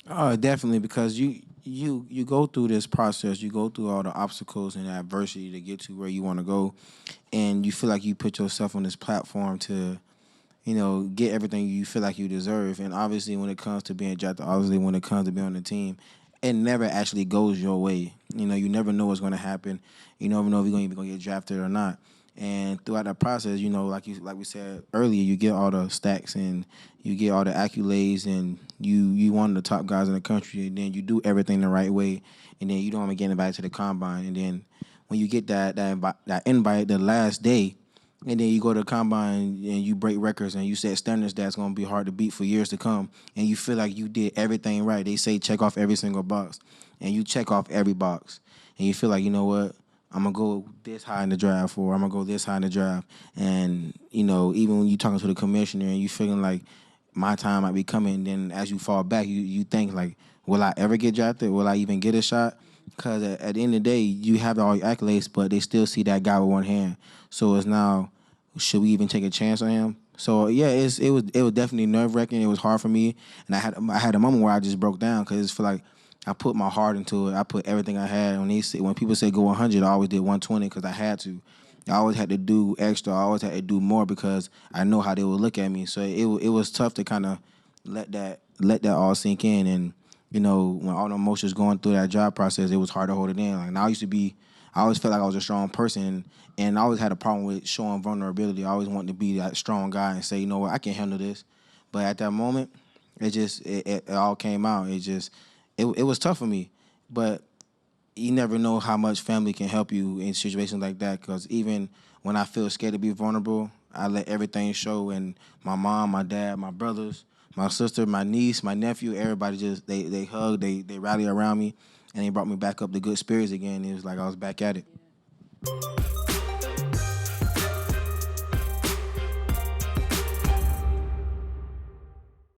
Definitely, because you go through this process, you go through all the obstacles and adversity to get to where you want to go, and you feel like you put yourself on this platform to get everything you feel like you deserve. And obviously, when it comes to being drafted, obviously when it comes to being on the team, it never actually goes your way. You never know what's going to happen. You never know if you're even going to get drafted or not. And throughout that process, like we said earlier, you get all the stacks and you get all the accolades, and you one of the top guys in the country. And then you do everything the right way, and then you don't even get invited to the combine. And then when you get that invite the last day, and then you go to the combine and you break records and you set standards that's gonna be hard to beat for years to come, and you feel like you did everything right. They say check off every single box, and you check off every box, and you feel like, you know what, I'm gonna go this high in the draft, or I'm gonna go this high in the draft. And even when you talking to the commissioner and you feeling like my time might be coming, then as you fall back, you think like, will I ever get drafted? Will I even get a shot? Because at the end of the day, you have all your accolades, but they still see that guy with one hand. So it's now, should we even take a chance on him? So yeah, it was definitely nerve wracking. It was hard for me, and I had a moment where I just broke down because it's feel like I put my heart into it. I put everything I had. When people say go 100, I always did 120 because I had to. I always had to do extra. I always had to do more because I know how they would look at me. So it was tough to kind of let that all sink in. And when all the emotions going through that job process, it was hard to hold it in. Like, and I always felt like I was a strong person, and I always had a problem with showing vulnerability. I always wanted to be that strong guy and say, you know what, I can handle this. But at that moment, it all came out. It was tough for me, but you never know how much family can help you in situations like that. Because even when I feel scared to be vulnerable, I let everything show. And my mom, my dad, my brothers, my sister, my niece, my nephew, everybody just they hug, they rally around me, and they brought me back up to good spirits again. It was like I was back at it.